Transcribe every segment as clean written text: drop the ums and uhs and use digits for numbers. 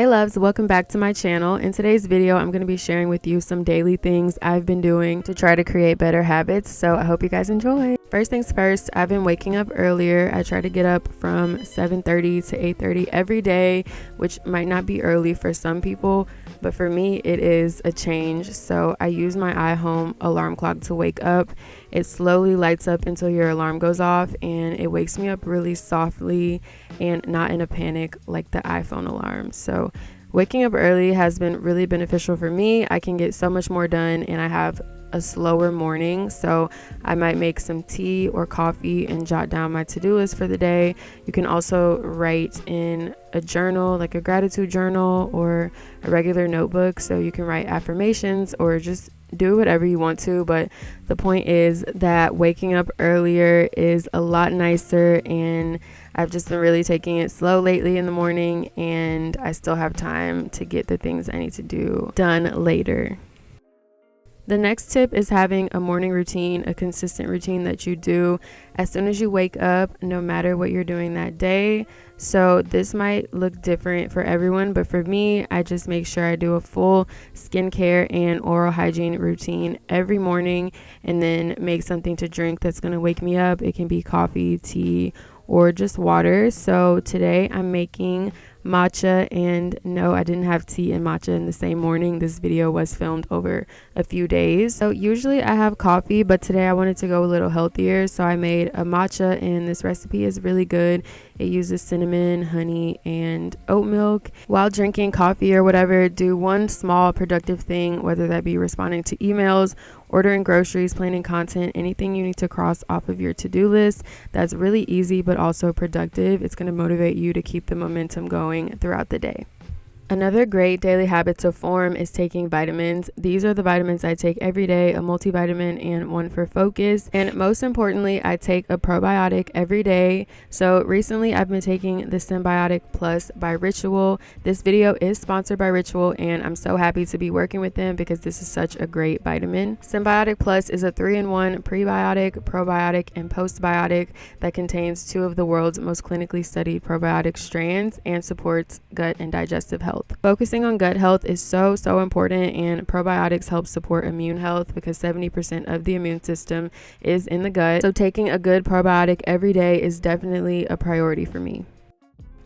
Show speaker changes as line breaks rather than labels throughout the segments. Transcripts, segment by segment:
Hey loves, welcome back to my channel. In today's video, I'm going to be sharing with you some daily things I've been doing to try to create better habits, so I hope you guys enjoy. First things first, I've been waking up earlier. I try to get up from 7:30 to 8:30 every day, which might not be early for some people, but for me it is a change. So I use my iHome alarm clock to wake up. It slowly lights up until your alarm goes off, and it wakes me up really softly and not in a panic like the iPhone alarm. So waking up early has been really beneficial for me. I can get so much more done, and I have a slower morning, so I might make some tea or coffee and jot down my to-do list for the day. You can also write in a journal, like a gratitude journal or a regular notebook, so you can write affirmations or just do whatever you want to. But the point is that waking up earlier is a lot nicer, and I've just been really taking it slow lately in the morning, and I still have time to get the things I need to do done later. The next tip is having a morning routine, a consistent routine that you do as soon as you wake up, no matter what you're doing that day. So this might look different for everyone, but for me, I just make sure I do a full skincare and oral hygiene routine every morning, and then make something to drink that's going to wake me up. It can be coffee, tea, or just water. So today I'm making matcha, and no, I didn't have tea and matcha in the same morning. This video was filmed over a few days. So usually I have coffee, but today I wanted to go a little healthier, so I made a matcha, and this recipe is really good. It uses cinnamon, honey, and oat milk. While drinking coffee or whatever, do one small productive thing, whether that be responding to emails, ordering groceries, planning content, anything you need to cross off of your to-do list. That's really easy but also productive. It's going to motivate you to keep the momentum going throughout the day. Another great daily habit to form is taking vitamins. These are the vitamins I take every day, a multivitamin and one for focus. And most importantly, I take a probiotic every day. So recently I've been taking the Symbiotic Plus by Ritual. This video is sponsored by Ritual, and I'm so happy to be working with them because this is such a great vitamin. Symbiotic Plus is a 3-in-1 prebiotic, probiotic, and postbiotic that contains 2 of the world's most clinically studied probiotic strands and supports gut and digestive health. Focusing on gut health is so important, and probiotics help support immune health because 70% of the immune system is in the gut. So taking a good probiotic every day is definitely a priority for me.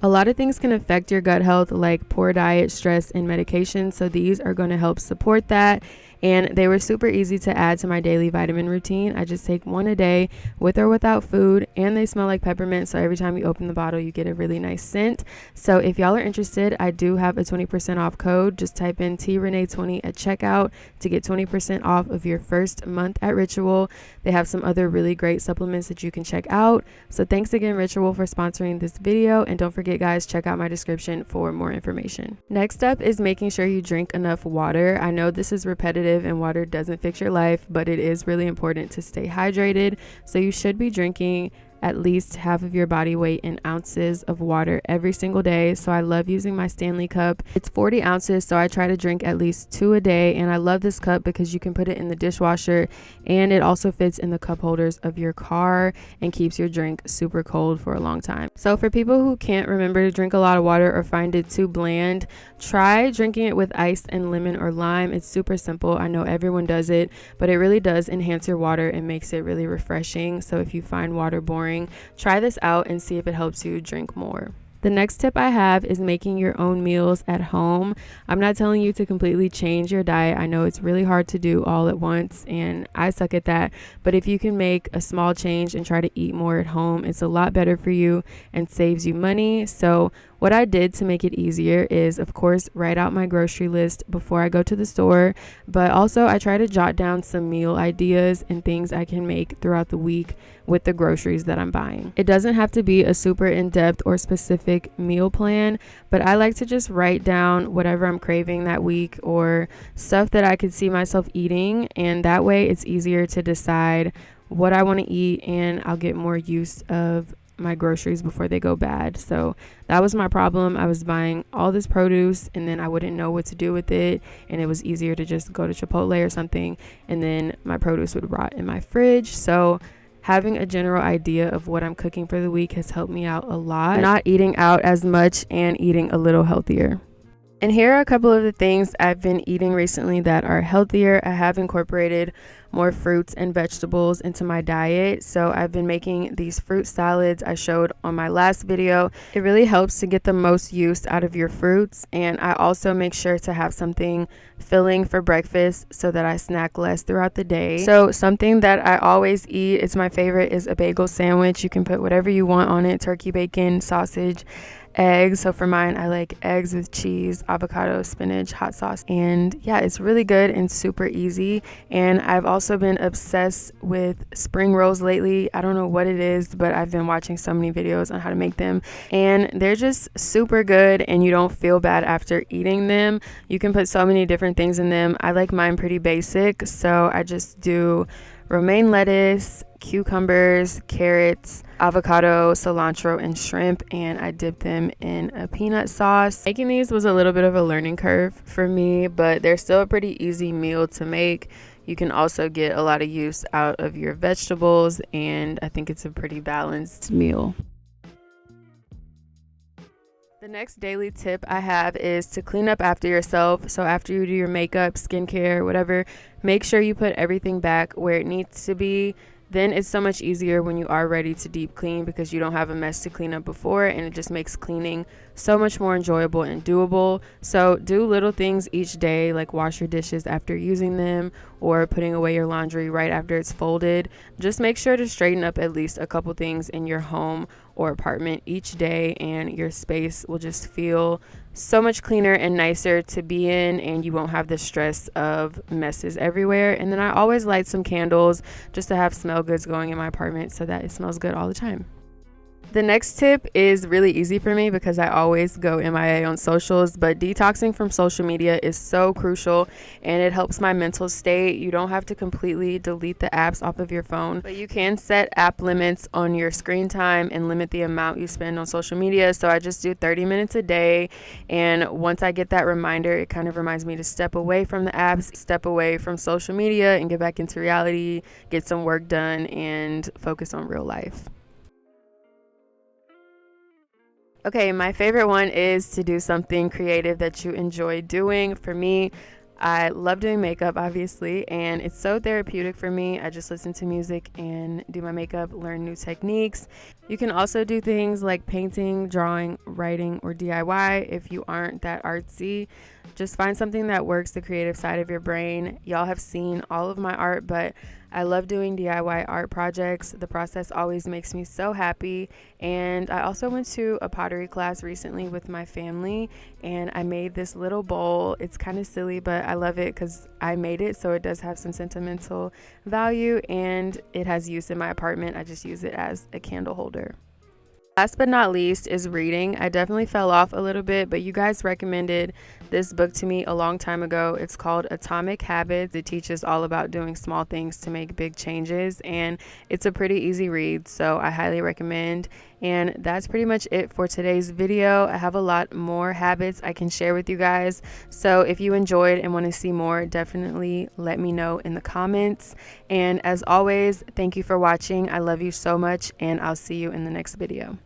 A lot of things can affect your gut health, like poor diet, stress, and medication. So these are going to help support that. And they were super easy to add to my daily vitamin routine. I just take one a day with or without food, and they smell like peppermint. So every time you open the bottle, you get a really nice scent. So if y'all are interested, I do have a 20% off code. Just type in TRenee20 at checkout to get 20% off of your first month at Ritual. They have some other really great supplements that you can check out. So thanks again, Ritual, for sponsoring this video. And don't forget, guys, check out my description for more information. Next up is making sure you drink enough water. I know this is repetitive and water doesn't fix your life, but it is really important to stay hydrated. So you should be drinking at least half of your body weight in ounces of water every single day. So I love using my Stanley cup. It's 40 ounces, so I try to drink at least 2 a day. And I love this cup because you can put it in the dishwasher, and it also fits in the cup holders of your car and keeps your drink super cold for a long time. So for people who can't remember to drink a lot of water or find it too bland, try drinking it with ice and lemon or lime. It's super simple. I know everyone does it, but it really does enhance your water and makes it really refreshing. So if you find water boring, try this out and see if it helps you drink more. The next tip I have is making your own meals at home. I'm not telling you to completely change your diet. I know it's really hard to do all at once, and I suck at that. But if you can make a small change and try to eat more at home, it's a lot better for you and saves you money. So what I did to make it easier is, of course, write out my grocery list before I go to the store, but also I try to jot down some meal ideas and things I can make throughout the week with the groceries that I'm buying. It doesn't have to be a super in-depth or specific meal plan, but I like to just write down whatever I'm craving that week or stuff that I could see myself eating, and that way it's easier to decide what I want to eat, and I'll get more use of my groceries before they go bad. So that was my problem. I was buying all this produce, and then I wouldn't know what to do with it, and it was easier to just go to Chipotle or something, and then my produce would rot in my fridge. So having a general idea of what I'm cooking for the week has helped me out a lot. Not eating out as much and eating a little healthier. And here are a couple of the things I've been eating recently that are healthier. I have incorporated more fruits and vegetables into my diet. So I've been making these fruit salads I showed on my last video. It really helps to get the most use out of your fruits. And I also make sure to have something filling for breakfast so that I snack less throughout the day. So something that I always eat, it's my favorite, is a bagel sandwich. You can put whatever you want on it: turkey, bacon, sausage, eggs. So for mine, I like eggs with cheese, avocado, spinach, hot sauce. And yeah, it's really good and super easy. And I've also been obsessed with spring rolls lately. I don't know what it is, but I've been watching so many videos on how to make them, and they're just super good, and you don't feel bad after eating them. You can put so many different things in them. I like mine pretty basic, so I just do romaine lettuce, cucumbers, carrots, avocado, cilantro, and shrimp, and I dip them in a peanut sauce. Making these was a little bit of a learning curve for me, but they're still a pretty easy meal to make. You can also get a lot of use out of your vegetables, and I think it's a pretty balanced meal. The next daily tip I have is to clean up after yourself. So after you do your makeup, skincare, whatever, make sure you put everything back where it needs to be. Then it's so much easier when you are ready to deep clean, because you don't have a mess to clean up before, and it just makes cleaning so much more enjoyable and doable. So do little things each day, like wash your dishes after using them, or putting away your laundry right after it's folded. Just make sure to straighten up at least a couple things in your home or apartment each day, and your space will just feel so much cleaner and nicer to be in, and you won't have the stress of messes everywhere. And then I always light some candles just to have smell goods going in my apartment so that it smells good all the time. The next tip is really easy for me because I always go MIA on socials, but detoxing from social media is so crucial, and it helps my mental state. You don't have to completely delete the apps off of your phone, but you can set app limits on your screen time and limit the amount you spend on social media. So I just do 30 minutes a day, and once I get that reminder, it kind of reminds me to step away from the apps, step away from social media, and get back into reality, get some work done, and focus on real life. Okay, my favorite one is to do something creative that you enjoy doing. For me, I love doing makeup, obviously, and it's so therapeutic for me. I just listen to music and do my makeup, learn new techniques. You can also do things like painting, drawing, writing, or DIY if you aren't that artsy. Just find something that works the creative side of your brain. Y'all have seen all of my art, but I love doing DIY art projects. The process always makes me so happy. And I also went to a pottery class recently with my family, and I made this little bowl. It's kind of silly, but I love it because I made it, so it does have some sentimental value, and it has use in my apartment. I just use it as a candle holder. Last but not least is reading. I definitely fell off a little bit, but you guys recommended this book to me a long time ago. It's called Atomic Habits. It teaches all about doing small things to make big changes, and it's a pretty easy read, so I highly recommend. And that's pretty much it for today's video. I have a lot more habits I can share with you guys, so if you enjoyed and want to see more, definitely let me know in the comments. And as always, thank you for watching. I love you so much, and I'll see you in the next video.